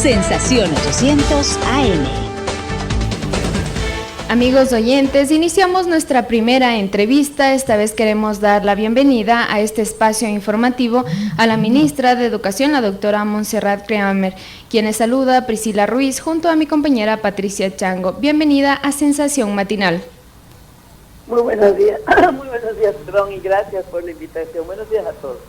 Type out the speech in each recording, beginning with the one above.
Sensación 800 AM. Amigos oyentes, iniciamos nuestra primera entrevista. Esta vez queremos dar la bienvenida a este espacio informativo a la ministra de Educación, la doctora Montserrat Creamer, quienes saluda Priscila Ruiz junto a mi compañera Patricia Chango. Bienvenida a Sensación Matinal. Muy buenos días, perdón, y gracias por la invitación. Buenos días a todos.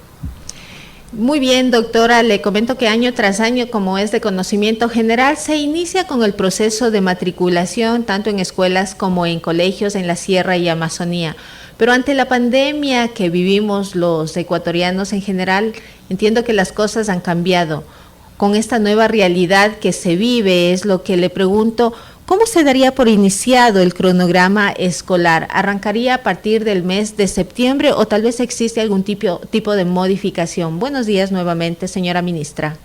Muy bien, doctora, le comento que año tras año, como es de conocimiento general, se inicia con el proceso de matriculación tanto en escuelas como en colegios en la Sierra y Amazonía. Pero ante la pandemia que vivimos los ecuatorianos en general, entiendo que las cosas han cambiado. Con esta nueva realidad que se vive, es lo que le pregunto, ¿cómo se daría por iniciado el cronograma escolar? ¿Arrancaría a partir del mes de septiembre o tal vez existe algún tipo de modificación? Buenos días nuevamente, señora ministra.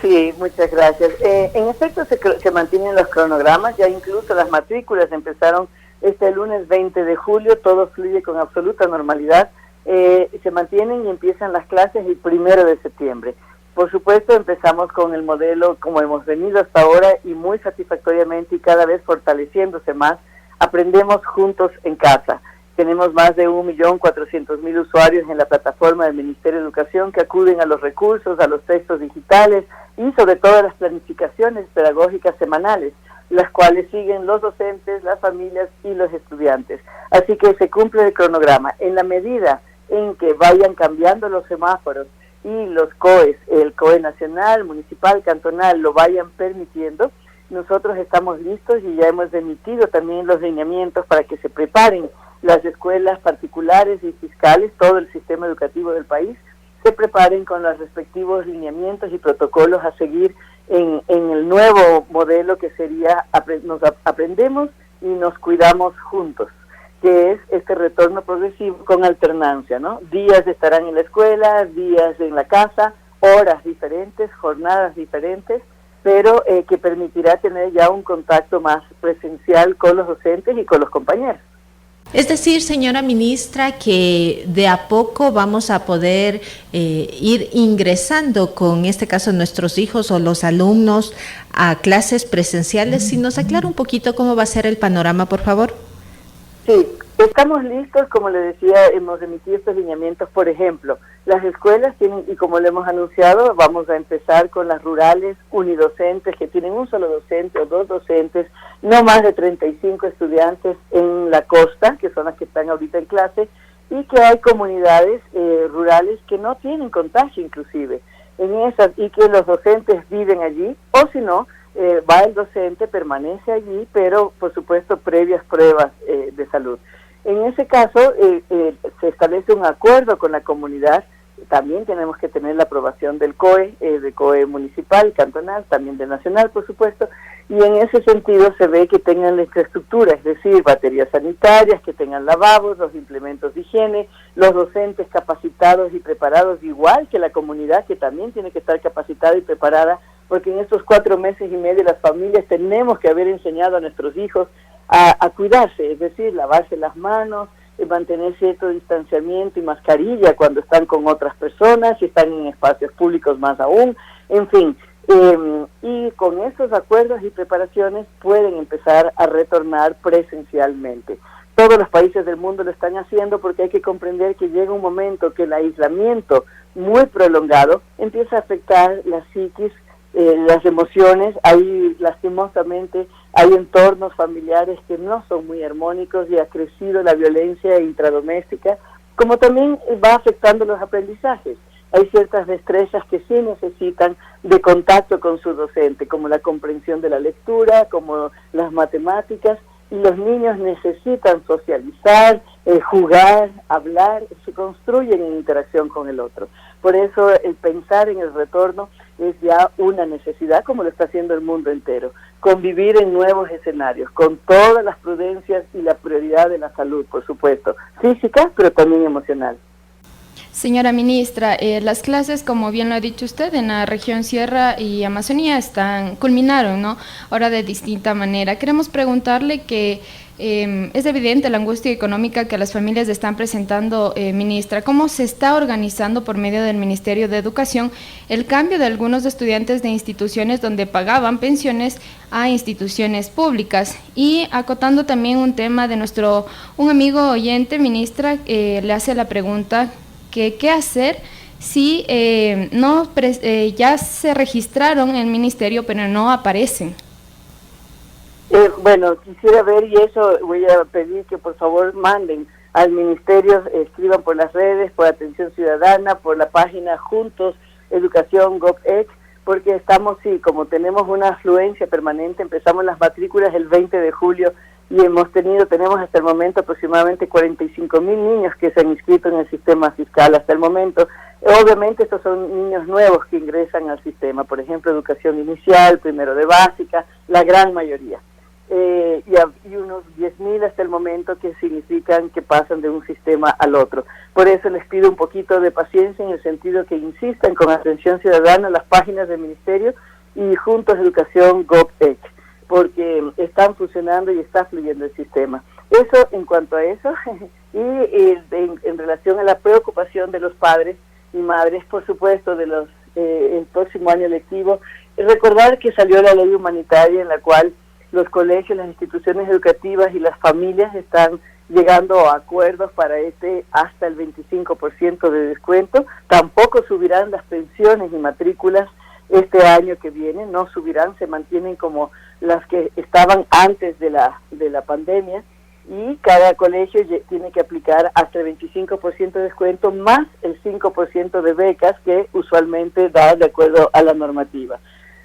Sí, muchas gracias. En efecto, se mantienen los cronogramas, ya incluso las matrículas empezaron este lunes 20 de julio, todo fluye con absoluta normalidad, se mantienen y empiezan las clases el 1 de septiembre. Por supuesto, empezamos con el modelo como hemos venido hasta ahora y muy satisfactoriamente y cada vez fortaleciéndose más. Aprendemos juntos en casa. Tenemos más de 1.400.000 usuarios en la plataforma del Ministerio de Educación que acuden a los recursos, a los textos digitales y sobre todo a las planificaciones pedagógicas semanales, las cuales siguen los docentes, las familias y los estudiantes. Así que se cumple el cronograma. En la medida en que vayan cambiando los semáforos y los COEs, el COE nacional, municipal, cantonal, lo vayan permitiendo, nosotros estamos listos y ya hemos emitido también los lineamientos para que se preparen las escuelas particulares y fiscales, todo el sistema educativo del país, se preparen con los respectivos lineamientos y protocolos a seguir en el nuevo modelo que sería nos aprendemos y nos cuidamos juntos, que es este retorno progresivo con alternancia, ¿no? Días estarán en la escuela, días en la casa, horas diferentes, jornadas diferentes, pero que permitirá tener ya un contacto más presencial con los docentes y con los compañeros. Es decir, señora ministra, que de a poco vamos a poder ir ingresando, con en este caso nuestros hijos o los alumnos, a clases presenciales. Si nos aclara un poquito cómo va a ser el panorama, por favor. Sí, estamos listos, como le decía, hemos emitido estos lineamientos. Por ejemplo, las escuelas tienen, y como le hemos anunciado, vamos a empezar con las rurales unidocentes, que tienen un solo docente o dos docentes, no más de 35 estudiantes en la costa, que son las que están ahorita en clase, y que hay comunidades rurales que no tienen contagio inclusive, en esas, y que los docentes viven allí, o si no, va el docente, permanece allí, pero por supuesto previas pruebas de salud. En ese caso se establece un acuerdo con la comunidad, también tenemos que tener la aprobación del COE, de COE municipal, cantonal, también del nacional por supuesto, y en ese sentido se ve que tengan la infraestructura, es decir, baterías sanitarias, que tengan lavabos, los implementos de higiene, los docentes capacitados y preparados, igual que la comunidad que también tiene que estar capacitada y preparada, porque en estos 4 meses y medio las familias tenemos que haber enseñado a nuestros hijos a cuidarse, es decir, lavarse las manos, mantener cierto distanciamiento y mascarilla cuando están con otras personas, si están en espacios públicos más aún, en fin. Y con estos acuerdos y preparaciones pueden empezar a retornar presencialmente. Todos los países del mundo lo están haciendo porque hay que comprender que llega un momento que el aislamiento muy prolongado empieza a afectar la psiquis, las emociones. Ahí lastimosamente hay entornos familiares que no son muy armónicos y ha crecido la violencia intradoméstica, como también va afectando los aprendizajes. Hay ciertas destrezas que sí necesitan de contacto con su docente, como la comprensión de la lectura, como las matemáticas, y los niños necesitan socializar, jugar, hablar, se construyen en interacción con el otro. Por eso el pensar en el retorno es ya una necesidad, como lo está haciendo el mundo entero. Convivir en nuevos escenarios, con todas las prudencias y la prioridad de la salud, por supuesto, física, pero también emocional. Señora ministra, las clases, como bien lo ha dicho usted, en la región Sierra y Amazonía culminaron, ¿no? Ahora de distinta manera. Queremos preguntarle que es evidente la angustia económica que las familias están presentando, ministra. ¿Cómo se está organizando por medio del Ministerio de Educación el cambio de algunos estudiantes de instituciones donde pagaban pensiones a instituciones públicas? Y acotando también un tema de un amigo oyente, ministra, le hace la pregunta que qué hacer si ya se registraron en el ministerio pero no aparecen. Bueno, quisiera ver, y eso voy a pedir que por favor manden al ministerio, escriban por las redes, por Atención Ciudadana, por la página Juntos Educación GovEx, porque estamos, sí, como tenemos una afluencia permanente, empezamos las matrículas el 20 de julio y tenemos hasta el momento aproximadamente 45,000 niños que se han inscrito en el sistema fiscal hasta el momento. Obviamente estos son niños nuevos que ingresan al sistema, por ejemplo, educación inicial, primero de básica, la gran mayoría. Y unos 10,000 hasta el momento que significan que pasan de un sistema al otro. Por eso les pido un poquito de paciencia en el sentido que insistan con Atención Ciudadana, las páginas del Ministerio y Juntos Educación GovEx, porque están funcionando y está fluyendo el sistema. Eso en cuanto a eso, y en relación a la preocupación de los padres y madres, por supuesto, de el próximo año lectivo, recordar que salió la ley humanitaria en la cual los colegios, las instituciones educativas y las familias están llegando a acuerdos para hasta el 25% de descuento. Tampoco subirán las pensiones y matrículas este año que viene, no subirán, se mantienen como las que estaban antes de la pandemia, y cada colegio tiene que aplicar hasta el 25% de descuento más el 5% de becas que usualmente da de acuerdo a la normativa.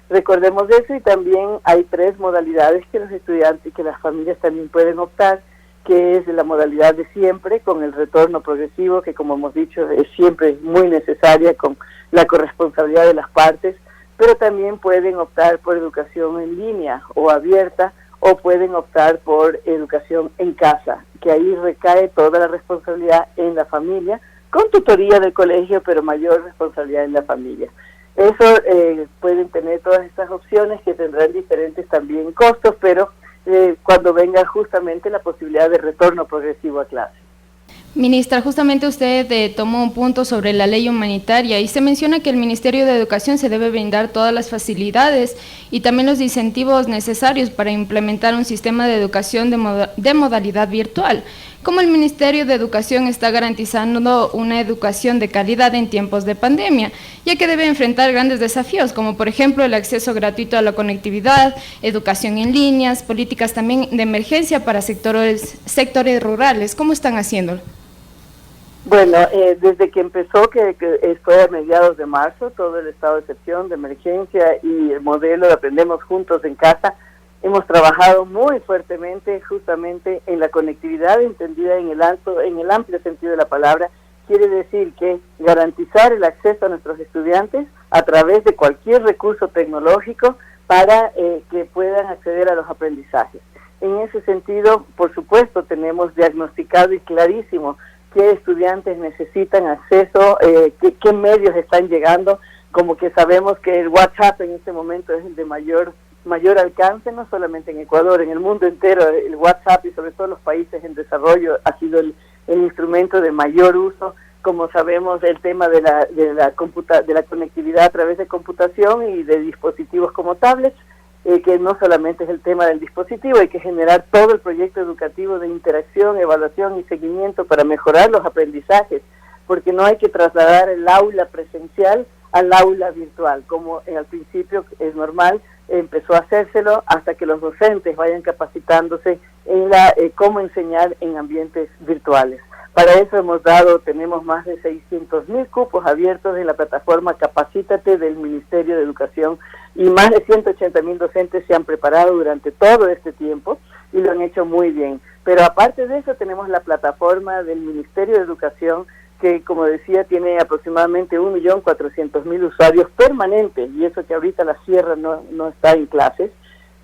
Recordemos eso, y también hay 3 modalidades que los estudiantes y que las familias también pueden optar, que es la modalidad de siempre, con el retorno progresivo, que como hemos dicho es siempre muy necesaria con la corresponsabilidad de las partes, pero también pueden optar por educación en línea o abierta, o pueden optar por educación en casa, que ahí recae toda la responsabilidad en la familia, con tutoría del colegio, pero mayor responsabilidad en la familia. Eso pueden tener todas estas opciones que tendrán diferentes también costos, pero cuando venga justamente la posibilidad de retorno progresivo a clase. Ministra, justamente usted tomó un punto sobre la ley humanitaria y se menciona que el Ministerio de Educación se debe brindar todas las facilidades y también los incentivos necesarios para implementar un sistema de educación de modalidad virtual. ¿Cómo el Ministerio de Educación está garantizando una educación de calidad en tiempos de pandemia, ya que debe enfrentar grandes desafíos, como por ejemplo el acceso gratuito a la conectividad, educación en líneas, políticas también de emergencia para sectores rurales? ¿Cómo están haciéndolo? Bueno, desde que empezó, que fue a mediados de marzo, todo el estado de excepción, de emergencia y el modelo de Aprendemos Juntos en Casa, hemos trabajado muy fuertemente justamente en la conectividad, entendida en el amplio sentido de la palabra. Quiere decir que garantizar el acceso a nuestros estudiantes a través de cualquier recurso tecnológico para que puedan acceder a los aprendizajes. En ese sentido, por supuesto, tenemos diagnosticado y clarísimo qué estudiantes necesitan acceso, qué medios están llegando, como que sabemos que el WhatsApp en este momento es el de mayor alcance, no solamente en Ecuador, en el mundo entero. El WhatsApp, y sobre todo los países en desarrollo, ha sido el instrumento de mayor uso. Como sabemos, el tema de la conectividad a través de computación y de dispositivos como tablets, que no solamente es el tema del dispositivo, hay que generar todo el proyecto educativo de interacción, evaluación y seguimiento para mejorar los aprendizajes, porque no hay que trasladar el aula presencial al aula virtual, como al principio es normal, empezó a hacérselo hasta que los docentes vayan capacitándose en cómo enseñar en ambientes virtuales. Para eso tenemos más de 600,000 cupos abiertos en la plataforma Capacítate del Ministerio de Educación, y más de 180,000 docentes se han preparado durante todo este tiempo y lo han hecho muy bien. Pero aparte de eso, tenemos la plataforma del Ministerio de Educación, que, como decía, tiene aproximadamente 1.400.000 usuarios permanentes, y eso que ahorita la Sierra no está en clases,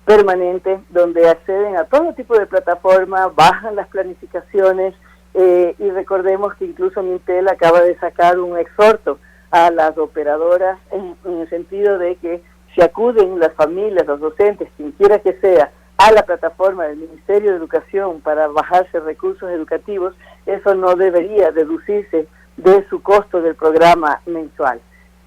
permanente, donde acceden a todo tipo de plataforma, bajan las planificaciones Y recordemos que incluso Mintel acaba de sacar un exhorto a las operadoras en el sentido de que si acuden las familias, los docentes, quien quiera que sea, a la plataforma del Ministerio de Educación para bajarse recursos educativos, eso no debería deducirse de su costo del programa mensual.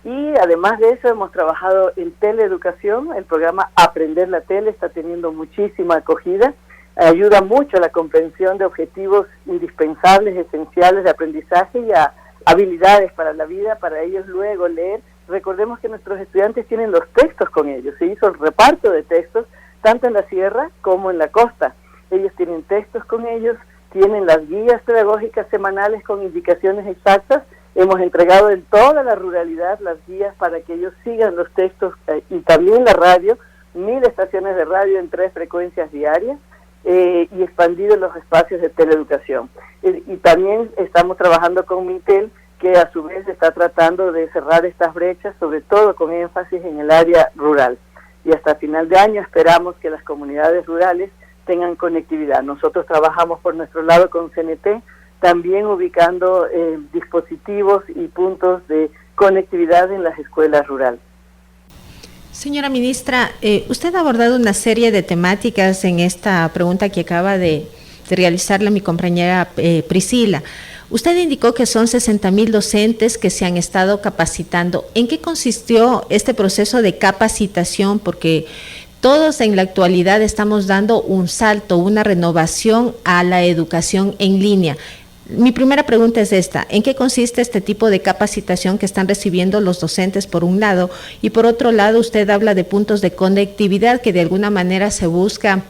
Y además de eso hemos trabajado en teleeducación, el programa Aprender la Tele está teniendo muchísima acogida, ayuda mucho a la comprensión de objetivos indispensables, esenciales de aprendizaje y a habilidades para la vida, para ellos luego leer. Recordemos que nuestros estudiantes tienen los textos con ellos, se hizo el reparto de textos tanto en la sierra como en la costa. Ellos tienen textos con ellos, tienen las guías pedagógicas semanales con indicaciones exactas. Hemos entregado en toda la ruralidad las guías para que ellos sigan los textos y también la radio, 1000 estaciones de radio en 3 frecuencias diarias y expandido los espacios de teleeducación. Y también estamos trabajando con Mintel, que a su vez está tratando de cerrar estas brechas, sobre todo con énfasis en el área rural. Y hasta final de año esperamos que las comunidades rurales tengan conectividad. Nosotros trabajamos por nuestro lado con CNT, también ubicando dispositivos y puntos de conectividad en las escuelas rurales. Señora ministra, usted ha abordado una serie de temáticas en esta pregunta que acaba de realizarle mi compañera Priscila. Usted indicó que son 60,000 docentes que se han estado capacitando. ¿En qué consistió este proceso de capacitación? Porque todos en la actualidad estamos dando un salto, una renovación a la educación en línea. Mi primera pregunta es esta: ¿en qué consiste este tipo de capacitación que están recibiendo los docentes por un lado? Y por otro lado, usted habla de puntos de conectividad que de alguna manera se busca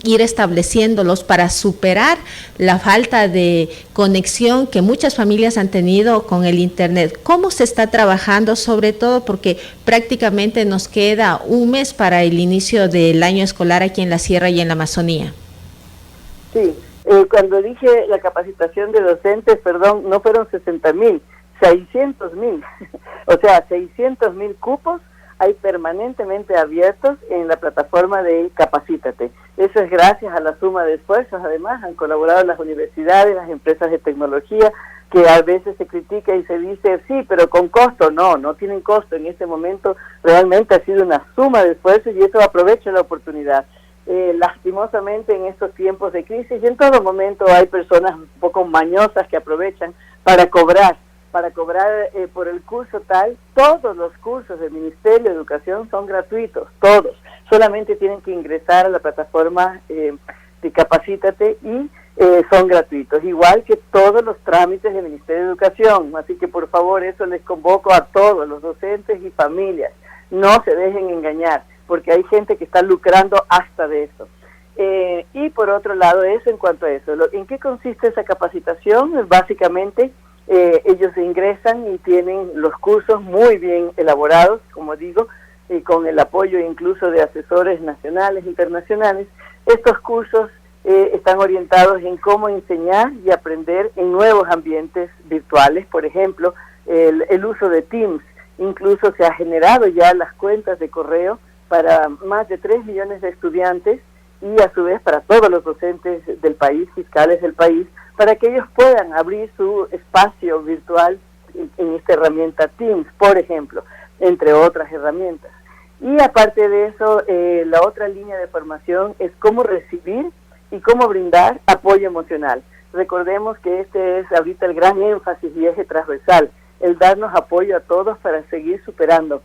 ir estableciéndolos para superar la falta de conexión que muchas familias han tenido con el Internet. ¿Cómo se está trabajando? Sobre todo porque prácticamente nos queda un mes para el inicio del año escolar aquí en la Sierra y en la Amazonía. Sí, cuando dije la capacitación de docentes, perdón, no fueron 60,000, 600,000, o sea, 600,000 cupos hay permanentemente abiertos en la plataforma de Capacítate. Eso es gracias a la suma de esfuerzos. Además, han colaborado las universidades, las empresas de tecnología, que a veces se critica y se dice, sí, pero con costo. No tienen costo. En este momento realmente ha sido una suma de esfuerzos y eso aprovecha la oportunidad. Lastimosamente en estos tiempos de crisis y en todo momento hay personas un poco mañosas que aprovechan para cobrar por el curso tal. Todos los cursos del Ministerio de Educación son gratuitos, todos. Solamente tienen que ingresar a la plataforma de Capacítate y son gratuitos, igual que todos los trámites del Ministerio de Educación. Así que por favor, eso les convoco a todos los docentes y familias. No se dejen engañar, porque hay gente que está lucrando hasta de eso. Y por otro lado, eso en cuanto a eso. ¿En qué consiste esa capacitación? Básicamente, ellos ingresan y tienen los cursos muy bien elaborados, como digo, y con el apoyo incluso de asesores nacionales, internacionales. Estos cursos están orientados en cómo enseñar y aprender en nuevos ambientes virtuales. Por ejemplo, el uso de Teams. Incluso se ha generado ya las cuentas de correo para más de 3 millones de estudiantes y a su vez para todos los docentes del país, fiscales del país, para que ellos puedan abrir su espacio virtual en esta herramienta Teams, por ejemplo, entre otras herramientas. Y aparte de eso, la otra línea de formación es cómo recibir y cómo brindar apoyo emocional. Recordemos que este es ahorita el gran énfasis y eje transversal, el darnos apoyo a todos para seguir superando.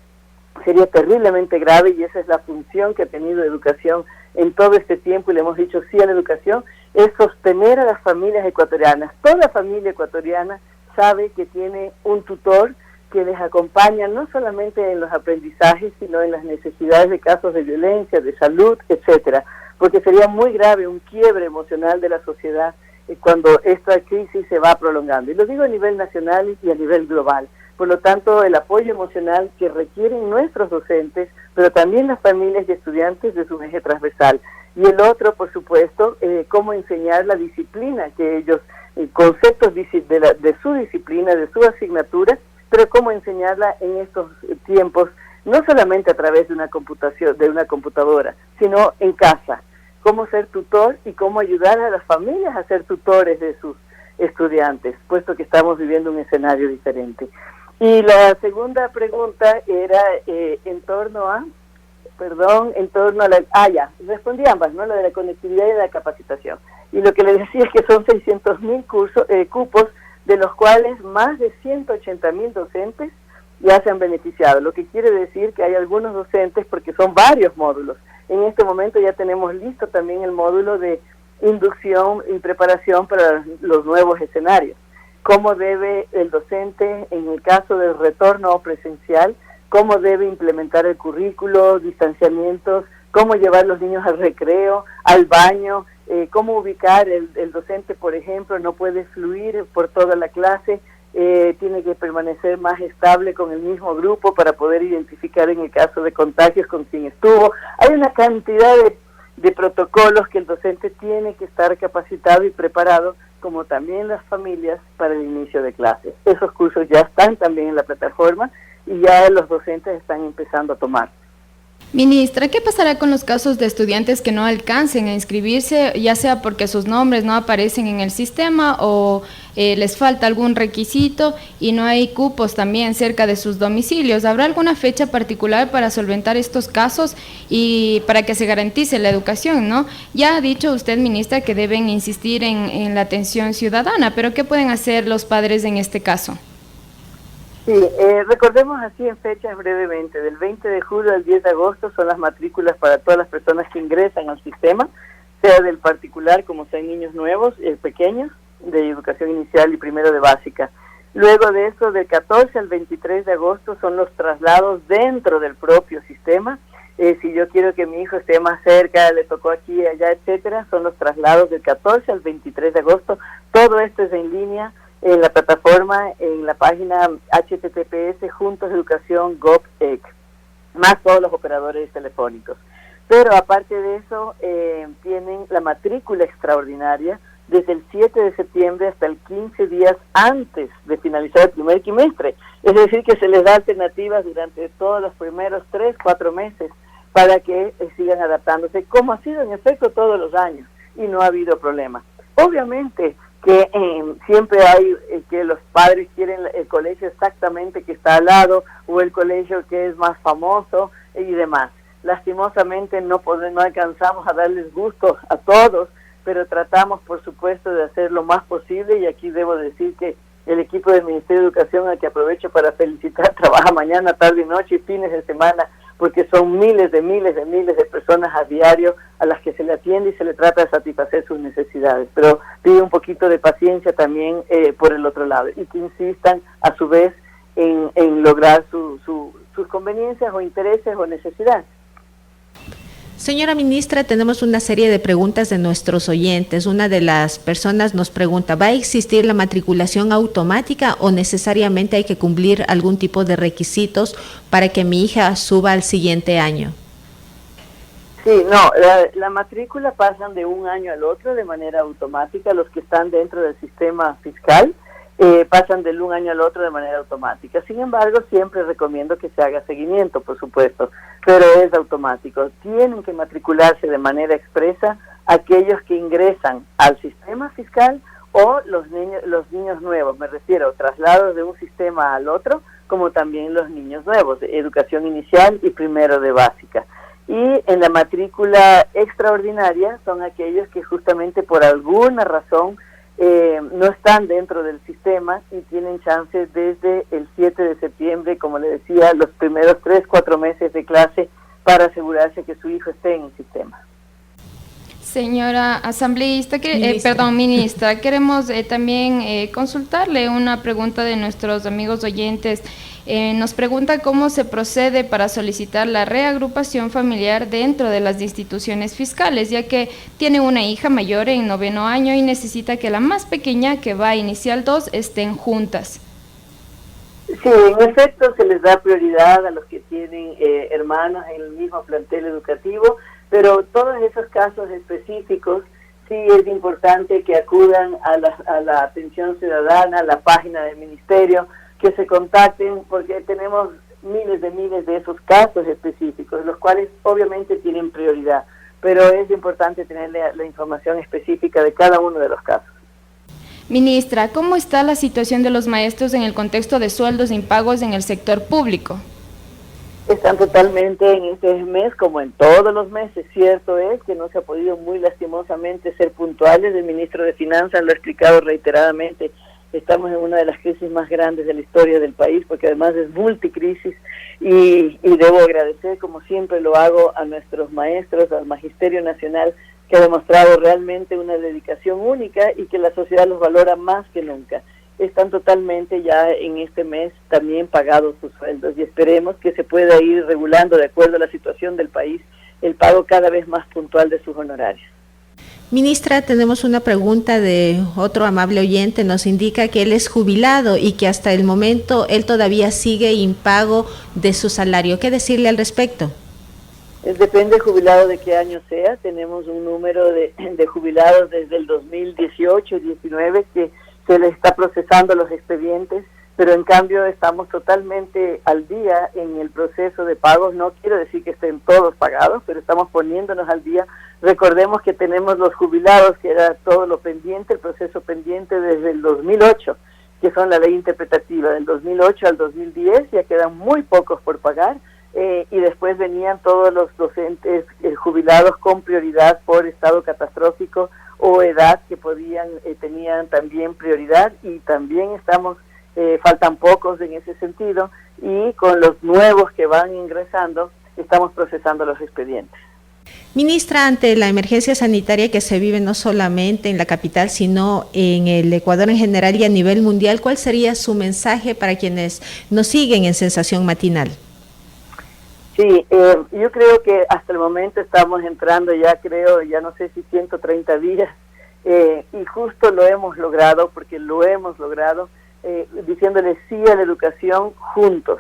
Sería terriblemente grave, y esa es la función que ha tenido educación en todo este tiempo, y le hemos dicho sí a la educación, es sostener a las familias ecuatorianas. Toda familia ecuatoriana sabe que tiene un tutor que les acompaña no solamente en los aprendizajes, sino en las necesidades de casos de violencia, de salud, etcétera, porque sería muy grave un quiebre emocional de la sociedad cuando esta crisis se va prolongando. Y lo digo a nivel nacional y a nivel global. Por lo tanto, el apoyo emocional que requieren nuestros docentes, pero también las familias y estudiantes, de su eje transversal. Y el otro, por supuesto, cómo enseñar la disciplina que ellos, conceptos de su disciplina, de su asignatura, pero cómo enseñarla en estos tiempos, no solamente a través de una computadora, sino en casa. Cómo ser tutor y cómo ayudar a las familias a ser tutores de sus estudiantes, puesto que estamos viviendo un escenario diferente. Y la segunda pregunta era respondí ambas, ¿no? La de la conectividad y de la capacitación. Y lo que le decía es que son 600.000 cupos, de los cuales más de 180.000 docentes ya se han beneficiado, lo que quiere decir que hay algunos docentes, porque son varios módulos. En este momento ya tenemos listo también el módulo de inducción y preparación para los nuevos escenarios. Cómo debe el docente, en el caso del retorno presencial, cómo debe implementar el currículo, distanciamientos, cómo llevar los niños al recreo, al baño, cómo ubicar el docente, por ejemplo, no puede fluir por toda la clase, tiene que permanecer más estable con el mismo grupo para poder identificar en el caso de contagios con quién estuvo. Hay una cantidad de protocolos que el docente tiene que estar capacitado y preparado, como también las familias, para el inicio de clases. Esos cursos ya están también en la plataforma y ya los docentes están empezando a tomar. Ministra, ¿qué pasará con los casos de estudiantes que no alcancen a inscribirse, ya sea porque sus nombres no aparecen en el sistema o les falta algún requisito y no hay cupos también cerca de sus domicilios? ¿Habrá alguna fecha particular para solventar estos casos y para que se garantice la educación, no? Ya ha dicho usted, ministra, que deben insistir en la atención ciudadana, pero ¿qué pueden hacer los padres en este caso? Sí, recordemos así en fechas brevemente, del 20 de julio al 10 de agosto son las matrículas para todas las personas que ingresan al sistema, sea del particular como sean niños nuevos, pequeños, de educación inicial y primero de básica. Luego de eso, del 14 al 23 de agosto son los traslados dentro del propio sistema. Si yo quiero que mi hijo esté más cerca, le tocó aquí, allá, etcétera, son los traslados del 14 al 23 de agosto. Todo esto es en línea, en la plataforma, en la página https://juntoseducacion.gov.ec, más todos los operadores telefónicos. Pero aparte de eso, tienen la matrícula extraordinaria desde el 7 de septiembre hasta el 15 días antes de finalizar el primer trimestre. Es decir, que se les da alternativas durante todos los primeros 3-4 meses para que sigan adaptándose, como ha sido en efecto todos los años, y no ha habido problema. Obviamente que siempre hay que los padres quieren el colegio exactamente que está al lado, o el colegio que es más famoso y demás. Lastimosamente no alcanzamos a darles gusto a todos, pero tratamos por supuesto de hacer lo más posible, y aquí debo decir que el equipo del Ministerio de Educación, al que aprovecho para felicitar, trabaja mañana, tarde y noche y fines de semana, porque son miles de personas a diario a las que se le atiende y se le trata de satisfacer sus necesidades, pero pide un poquito de paciencia también por el otro lado, y que insistan a su vez en lograr sus conveniencias o intereses o necesidades. Señora ministra, tenemos una serie de preguntas de nuestros oyentes. Una de las personas nos pregunta, ¿va a existir la matriculación automática o necesariamente hay que cumplir algún tipo de requisitos para que mi hija suba al siguiente año? Sí, no, la matrícula pasan de un año al otro de manera automática. Los que están dentro del sistema fiscal pasan del un año al otro de manera automática. Sin embargo, siempre recomiendo que se haga seguimiento, por supuesto, pero es automático. Tienen que matricularse de manera expresa aquellos que ingresan al sistema fiscal o los niños nuevos, me refiero, traslados de un sistema al otro, como también los niños nuevos, de educación inicial y primero de básica. Y en la matrícula extraordinaria son aquellos que justamente por alguna razón no están dentro del sistema y tienen chance desde el 7 de septiembre, como le decía, los primeros 3-4 meses de clase para asegurarse que su hijo esté en el sistema. Señora asambleísta, ministra, queremos también consultarle una pregunta de nuestros amigos oyentes. Nos pregunta cómo se procede para solicitar la reagrupación familiar dentro de las instituciones fiscales, ya que tiene una hija mayor en 9º año y necesita que la más pequeña, que va a inicial 2, estén juntas. Sí, en efecto se les da prioridad a los que tienen hermanos en el mismo plantel educativo, pero todos esos casos específicos sí es importante que acudan a la atención ciudadana, a la página del ministerio, que se contacten, porque tenemos miles de esos casos específicos, los cuales obviamente tienen prioridad, pero es importante tener la información específica de cada uno de los casos. Ministra, ¿cómo está la situación de los maestros en el contexto de sueldos e impagos en el sector público? Están totalmente en este mes, como en todos los meses. Cierto es que no se ha podido muy lastimosamente ser puntuales. El ministro de Finanzas lo ha explicado reiteradamente. Estamos en una de las crisis más grandes de la historia del país, porque además es multicrisis, y debo agradecer, como siempre lo hago, a nuestros maestros, al Magisterio Nacional, que ha demostrado realmente una dedicación única y que la sociedad los valora más que nunca. Están totalmente ya en este mes también pagados sus sueldos y esperemos que se pueda ir regulando de acuerdo a la situación del país el pago cada vez más puntual de sus honorarios. Ministra, tenemos una pregunta de otro amable oyente. Nos indica que él es jubilado y que hasta el momento él todavía sigue impago de su salario. ¿Qué decirle al respecto? Depende del jubilado de qué año sea. Tenemos un número de jubilados desde el 2018-19 que se les está procesando los expedientes, pero en cambio estamos totalmente al día en el proceso de pagos. No quiero decir que estén todos pagados, pero estamos poniéndonos al día. Recordemos que tenemos los jubilados, que era todo lo pendiente, el proceso pendiente desde el 2008, que son la ley interpretativa del 2008 al 2010, ya quedan muy pocos por pagar. Y después venían todos los docentes jubilados con prioridad por estado catastrófico o edad que tenían también prioridad, y también faltan pocos en ese sentido, y con los nuevos que van ingresando estamos procesando los expedientes. Ministra, ante la emergencia sanitaria que se vive no solamente en la capital, sino en el Ecuador en general y a nivel mundial, ¿cuál sería su mensaje para quienes nos siguen en Sensación Matinal? Sí, yo creo que hasta el momento estamos entrando ya no sé si 130 días, y justo lo hemos logrado, porque lo hemos logrado diciéndole sí a la educación juntos.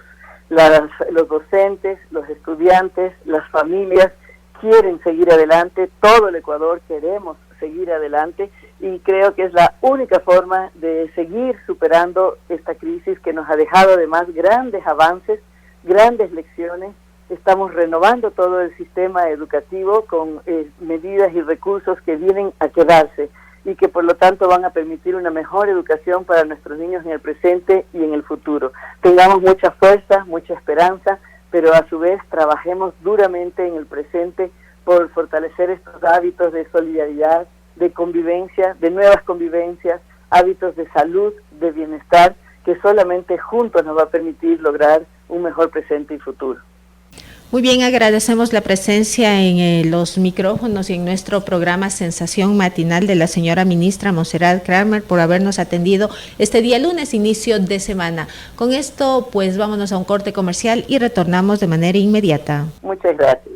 Los docentes, los estudiantes, las familias quieren seguir adelante, todo el Ecuador queremos seguir adelante, y creo que es la única forma de seguir superando esta crisis que nos ha dejado además grandes avances, grandes lecciones. Estamos renovando todo el sistema educativo con medidas y recursos que vienen a quedarse y que por lo tanto van a permitir una mejor educación para nuestros niños en el presente y en el futuro. Tengamos mucha fuerza, mucha esperanza, pero a su vez trabajemos duramente en el presente por fortalecer estos hábitos de solidaridad, de convivencia, de nuevas convivencias, hábitos de salud, de bienestar, que solamente juntos nos va a permitir lograr un mejor presente y futuro. Muy bien, agradecemos la presencia en los micrófonos y en nuestro programa Sensación Matinal de la señora ministra Montserrat Cramer por habernos atendido este día lunes, inicio de semana. Con esto, pues vámonos a un corte comercial y retornamos de manera inmediata. Muchas gracias.